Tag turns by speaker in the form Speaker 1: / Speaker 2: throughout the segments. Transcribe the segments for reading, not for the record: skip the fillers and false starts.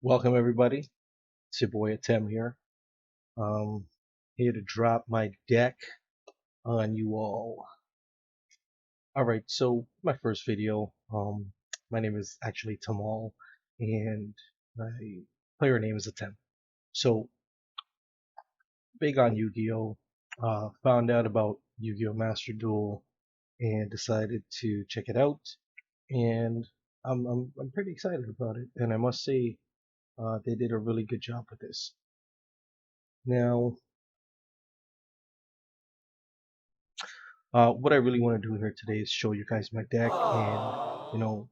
Speaker 1: Welcome everybody. It's your boy Atem here. Um, Here to drop my deck on you all. All right, so my first video. My name is actually Tamal, and my player name is Atem. So big on Yu-Gi-Oh. Found out about Yu-Gi-Oh Masterduel and decided to check it out, and I'm pretty excited about it. And I must say, they did a really good job with this. Now, what I really want to do here today is show you guys my deck and you know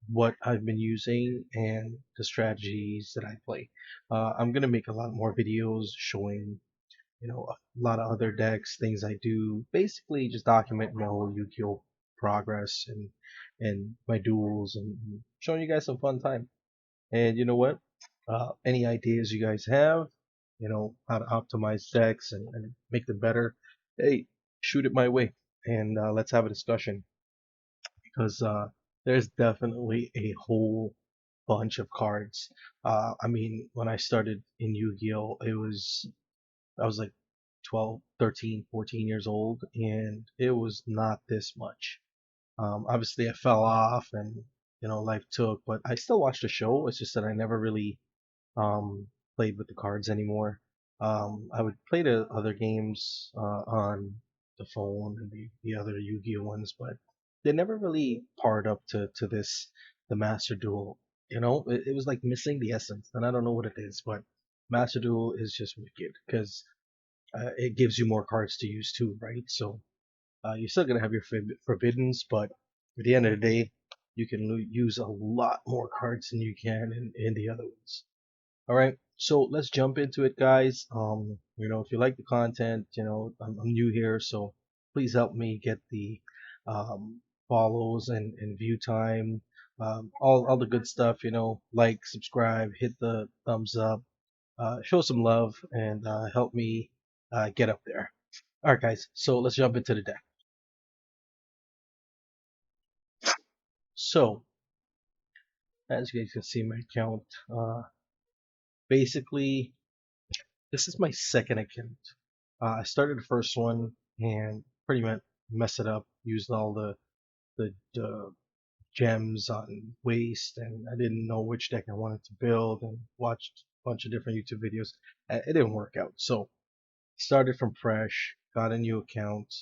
Speaker 1: what I've been using and the strategies that I play. I'm gonna make a lot more videos showing a lot of other decks, things I do, basically just document my whole Yu-Gi-Oh progress and my duels and showing you guys some fun time. And you know what? Any ideas you guys have, how to optimize decks and make them better, hey, shoot it my way and let's have a discussion because there's definitely a whole bunch of cards. I mean, when I started in Yu-Gi-Oh, I was like 12, 13, 14 years old, and it was not this much. Obviously, I fell off, and life took, but I still watched the show. It's just that I never really played with the cards anymore. I would play the other games on the phone and the other Yu-Gi-Oh ones, but they never really parred up to this the Master Duel. It was like missing the essence, and I don't know what it is, but Master Duel is just wicked because it gives you more cards to use too, right? So you're still gonna have your forbiddens, but at the end of the day, you can use a lot more cards than you can in the other ones. All right, so let's jump into it, guys. If you like the content, I'm new here, so please help me get the follows and view time, all the good stuff. Like, subscribe, hit the thumbs up, show some love, and help me get up there. All right, guys. So let's jump into the deck. So as you guys can see, my account, basically, this is my second account. I started the first one and pretty much messed it up. Used all the gems on waste, and I didn't know which deck I wanted to build, and watched a bunch of different YouTube videos. It didn't work out. So started from fresh, got a new account,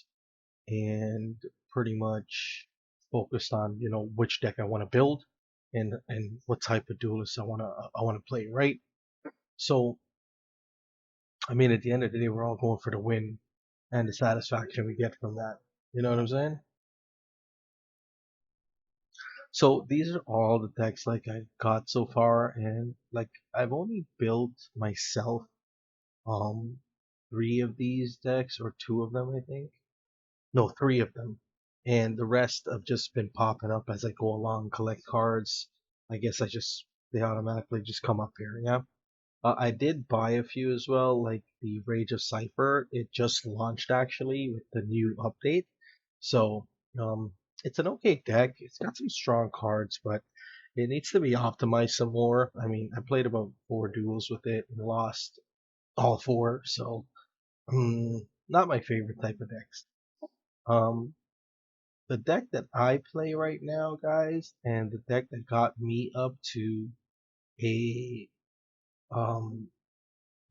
Speaker 1: and pretty much focused on which deck I want to build and what type of duelist I want to play. Right. So I mean, at the end of the day, we're all going for the win and the satisfaction we get from that. You know what I'm saying? So these are all the decks like I got so far, and like I've only built myself um three of these decks or two of them, I think. No, three of them, and the rest have just been popping up as I go along, collect cards. I guess they automatically just come up here. Yeah. I did buy a few as well, like the Rage of Cypher. It just launched actually with the new update. So, it's an okay deck. It's got some strong cards, but it needs to be optimized some more. I mean, I played about four duels with it and lost all four, so not my favorite type of decks. Um, the deck that I play right now, guys, and the deck that got me up to a um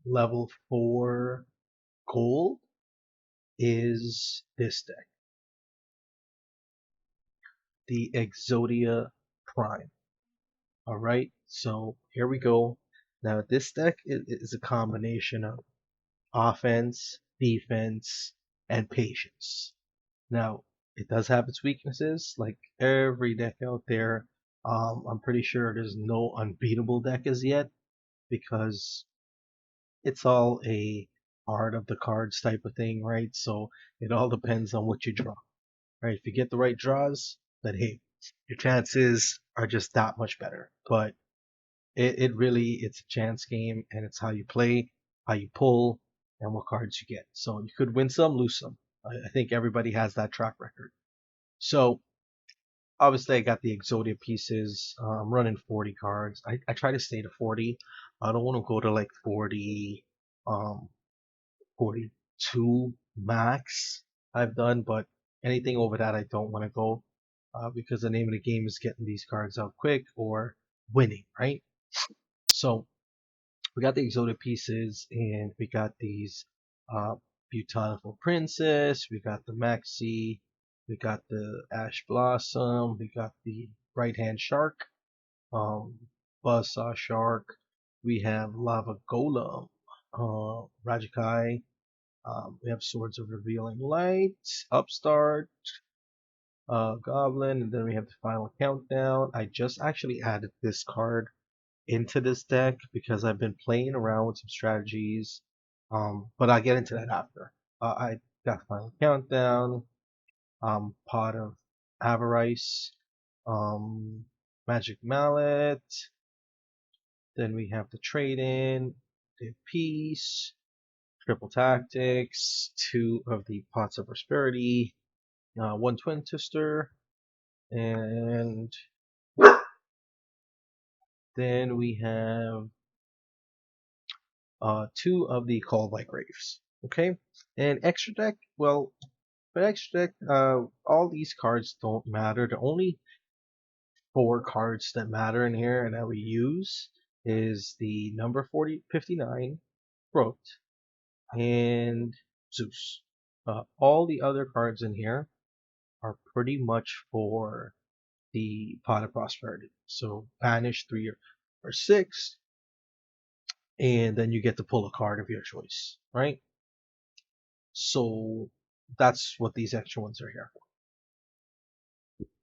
Speaker 1: level 4 gold is this deck, the Exodia Prime. All right, so here we go. Now this deck is a combination of offense, defense, and patience. Now it does have its weaknesses, like every deck out there. I'm pretty sure there's no unbeatable deck as yet because it's all a art of the cards type of thing, right? So it all depends on what you draw. Right? If you get the right draws, then hey, your chances are just that much better. But it really it's a chance game, and it's how you play, how you pull, and what cards you get. So you could win some, lose some. I think everybody has that track record. So obviously I got the Exodia pieces. I'm running 40 cards. I try to stay to 40. I don't want to go to like 40, um, 42 max I've done, but anything over that I don't want to go because the name of the game is getting these cards out quick or winning, right? So we got the Exodia pieces and we got these uh, Beautiful Princess, we got the Maxi, we got the Ash Blossom, we got the Right Hand Shark, um, Buzzsaw Shark, we have Lava Golem, Rajakai, we have Swords of Revealing Light, Upstart, Goblin, and then we have the Final Countdown. I just actually added this card into this deck because I've been playing around with some strategies, but I'll get into that after. I got Final Countdown, Pot of Avarice, Magic Mallet, then we have the Trade-In, the Peace, Triple Tactics, two of the Pots of Prosperity, one Twin Twister, and then we have two of the Call by Graves. Okay, and extra deck. Well, for extra deck, all these cards don't matter. The only four cards that matter in here and that we use is the number 59, Brooke, and Zeus. All the other cards in here are pretty much for the Pot of Prosperity. So banish three or six, and then you get to pull a card of your choice, right? So that's what these extra ones are here for.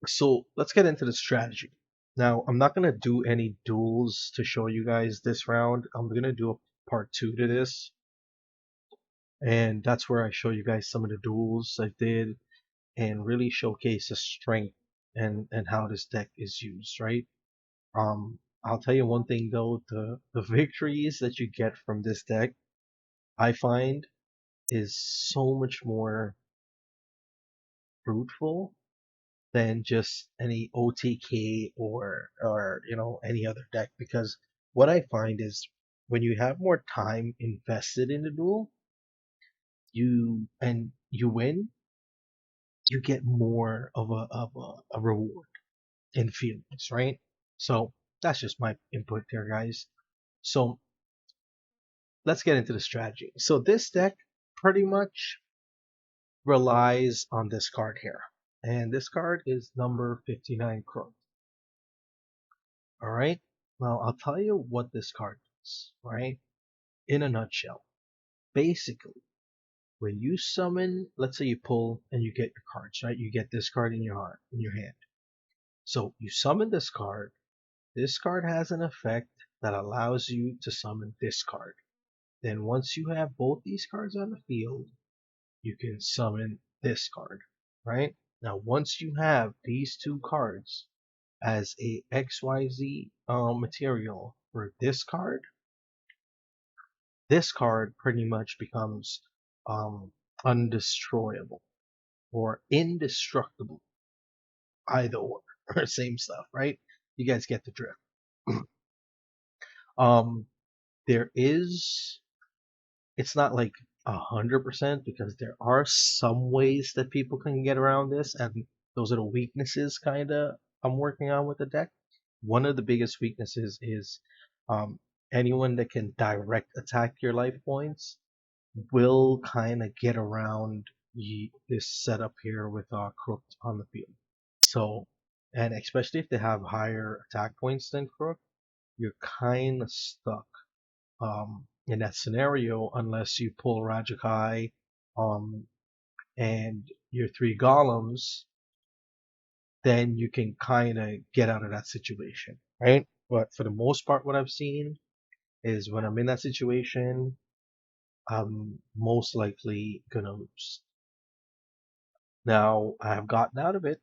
Speaker 1: So let's get into the strategy. Now, I'm not going to do any duels to show you guys this round. I'm going to do a part 2 to this. And that's where I show you guys some of the duels I did and really showcase the strength and how this deck is used, right? I'll tell you one thing though, the victories that you get from this deck, I find is so much more fruitful than just any OTK or any other deck, because what I find is when you have more time invested in the duel, you win, you get more of a reward in feelings, right? So that's just my input there, guys. So let's get into the strategy. So this deck pretty much relies on this card here. And this card is number 59 Crow. Alright? Now I'll tell you what this card is, right? In a nutshell. Basically, when you summon, let's say you pull and you get your cards, right? You get this card in your hand. So you summon this card. This card has an effect that allows you to summon this card. Then once you have both these cards on the field, you can summon this card, right? Now, once you have these two cards as a XYZ material for this card pretty much becomes undestroyable or indestructible, either or same stuff, right? You guys get the drift. um, there is it's not like 100% because there are some ways that people can get around this, and those are the weaknesses kinda I'm working on with the deck. One of the biggest weaknesses is um, anyone that can direct attack your life points will kind of get around this setup here with Crook on the field. So, and especially if they have higher attack points than Crook, you're kind of stuck in that scenario unless you pull Rajakai um, and your three golems, then you can kind of get out of that situation, right? But for the most part, what I've seen is when I'm in that situation, I'm most likely gonna lose. Now, I have gotten out of it.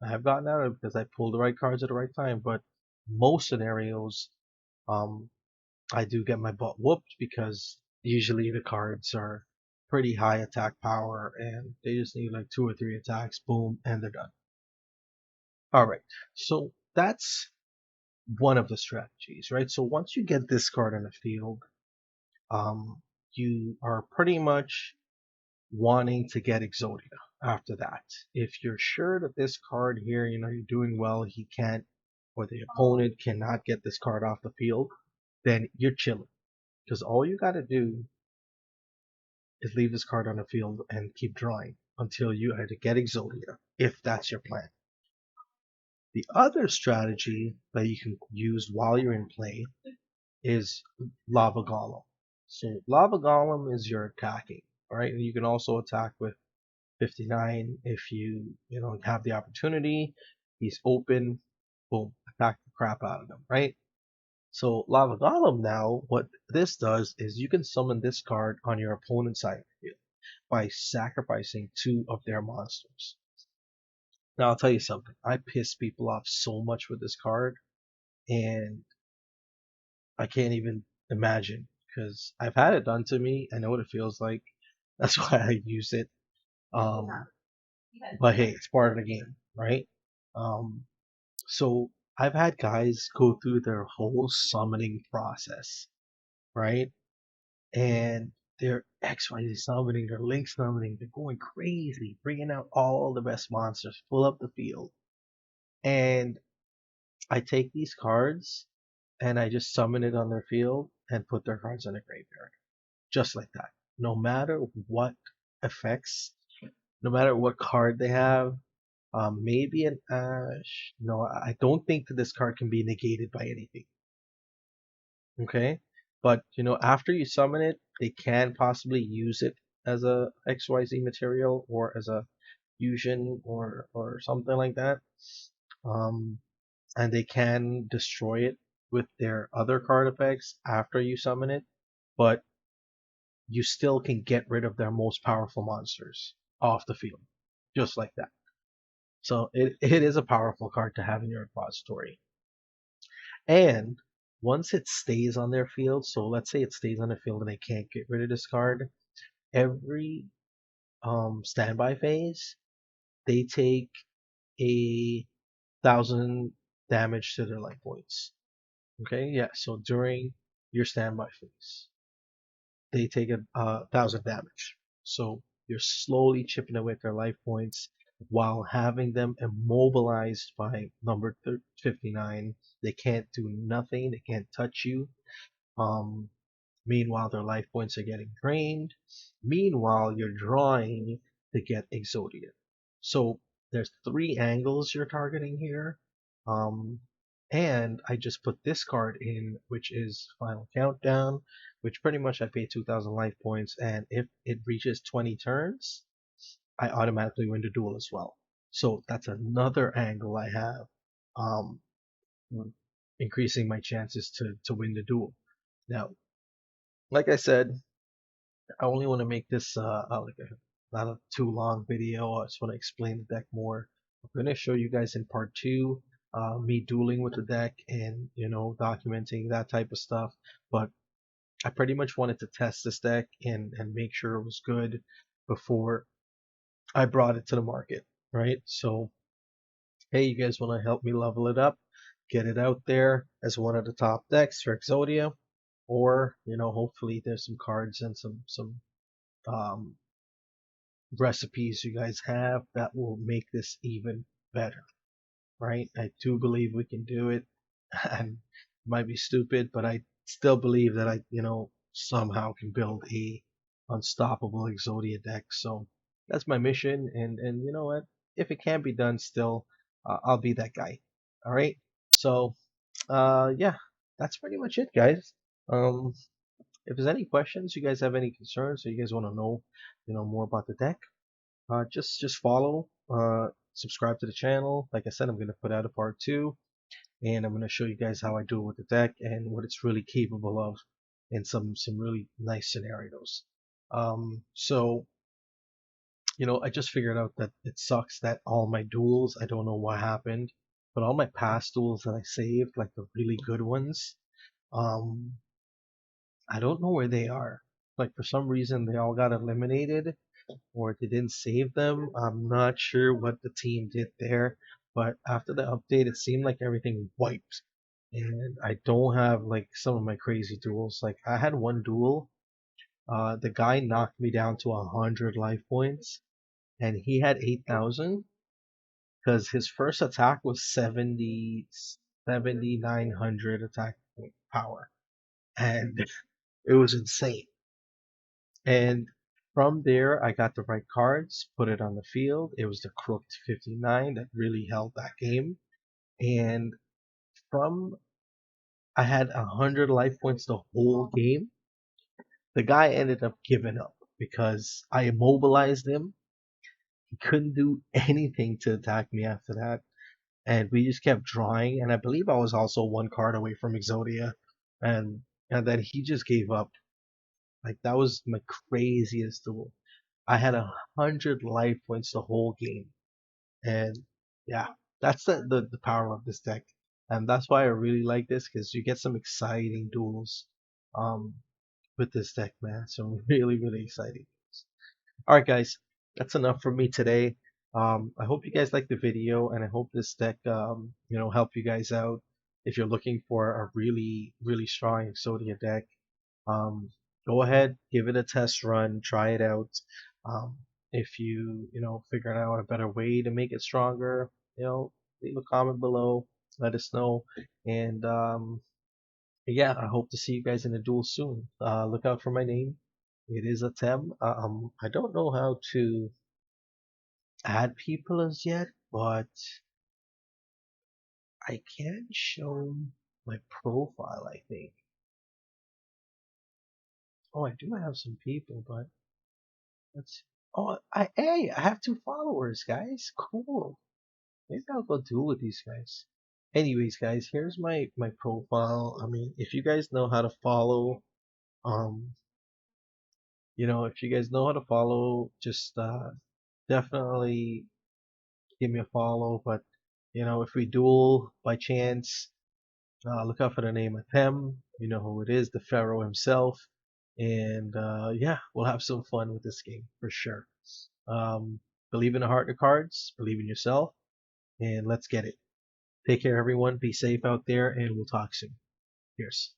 Speaker 1: I have gotten out of it because I pulled the right cards at the right time, but most scenarios, um, I do get my butt whooped because usually the cards are pretty high attack power and they just need like two or three attacks, boom, and they're done. All right. So that's one of the strategies, right? So once you get this card on the field, um, you are pretty much wanting to get Exodia after that. If you're sure that this card here, you're doing well, he can't, or the opponent cannot get this card off the field, then you're chilling. Because all you got to do is leave this card on the field and keep drawing until you either get Exodia, if that's your plan. The other strategy that you can use while you're in play is Lava Golem. So Lava Golem is your attacking, all right? And you can also attack with 59 if you have the opportunity. He's open, boom, attack the crap out of them, right? So Lava Golem now, what this does is you can summon this card on your opponent's side of the field by sacrificing two of their monsters. Now I'll tell you something. I piss people off so much with this card, and I can't even imagine because I've had it done to me. I know what it feels like. That's why I use it. Um, but hey, it's part of the game, right? Um, so I've had guys go through their whole summoning process, right? And they're XYZ summoning, they're link summoning, they're going crazy, bringing out all the best monsters, full up the field. And I take these cards and I just summon it on their field and put their cards in the graveyard. Just like that. No matter what effects, no matter what card they have, maybe an Ash. No, I don't think that this card can be negated by anything. Okay? But, after you summon it, they can possibly use it as a XYZ material or as a fusion or something like that. Um, and they can destroy it with their other card effects after you summon it, but you still can get rid of their most powerful monsters off the field, just like that. So it is a powerful card to have in your repository. And once it stays on their field, so let's say it stays on the field and they can't get rid of this card, every standby phase, they take 1,000 damage to their life points. Okay, yeah, so during your standby phase, they take 1,000 damage. So you're slowly chipping away at their life points while having them immobilized by number 59. They can't do nothing. They can't touch you. Um, Meanwhile, their life points are getting drained. Meanwhile, you're drawing to get Exodia. So there's three angles you're targeting here. Um, and I just put this card in, which is Final Countdown, which pretty much I pay 2,000 life points, and if it reaches 20 turns, I automatically win the duel as well. So that's another angle I have, um, increasing my chances to win the duel. Now, like I said, I only want to make this like not a too long video. I just want to explain the deck more. I'm going to show you guys in part two me dueling with the deck and documenting that type of stuff. But I pretty much wanted to test this deck and make sure it was good before I brought it to the market, right? So hey, you guys want to help me level it up, get it out there as one of the top decks for Exodia, or hopefully there's some cards and some um, recipes you guys have that will make this even better, right? I do believe we can do it, and it might be stupid, but I still believe that I somehow can build a unstoppable Exodia deck. So that's my mission, and you know what? If it can be done, still, I'll be that guy. All right. So, yeah, that's pretty much it, guys. If there's any questions, you guys have any concerns, or you guys want to know more about the deck, just follow, subscribe to the channel. Like I said, I'm gonna put out a part two, and I'm gonna show you guys how I do it with the deck and what it's really capable of in some really nice scenarios. So I just figured out that it sucks that all my duels, I don't know what happened, but all my past duels that I saved, like the really good ones, um, I don't know where they are. Like for some reason they all got eliminated or they didn't save them. I'm not sure what the team did there, but after the update, it seemed like everything wiped. And I don't have like some of my crazy duels. Like I had one duel, the guy knocked me down to 100 life points, and he had 8,000 because his first attack was 7,900 attack power, and it was insane. And from there, I got the right cards, put it on the field. It was the Crooked 59 that really held that game. And from I had 100 life points the whole game. The guy ended up giving up because I immobilized him. He couldn't do anything to attack me after that. And we just kept drawing. And I believe I was also one card away from Exodia. And and then he just gave up. Like that was my craziest duel. I had 100 life points the whole game. And yeah, that's the power of this deck. And that's why I really like this because you get some exciting duels um, with this deck, man. Some really, really exciting. Alright, guys, that's enough for me today. I hope you guys liked the video, and I hope this deck, help you guys out if you're looking for a really, really strong Exodia deck. Um, Go ahead, give it a test run, try it out. If you figure out a better way to make it stronger, leave a comment below, let us know. And yeah, I hope to see you guys in a duel soon. Look out for my name. It is a Tem. I don't know how to add people as yet, but I can show my profile, I think. Oh, I do have some people, but let's. Oh, hey, I have 2 followers, guys. Cool. Maybe I'll go duel with these guys. Anyways, guys, here's my profile. I mean, if you guys know how to follow, um, if you guys know how to follow, just definitely give me a follow. But if we duel by chance, look out for the name of Them. You know who it is, the Pharaoh himself. And yeah, we'll have some fun with this game for sure. Believe in the heart of cards, believe in yourself, and let's get it. Take care, everyone. Be safe out there, and we'll talk soon. Cheers.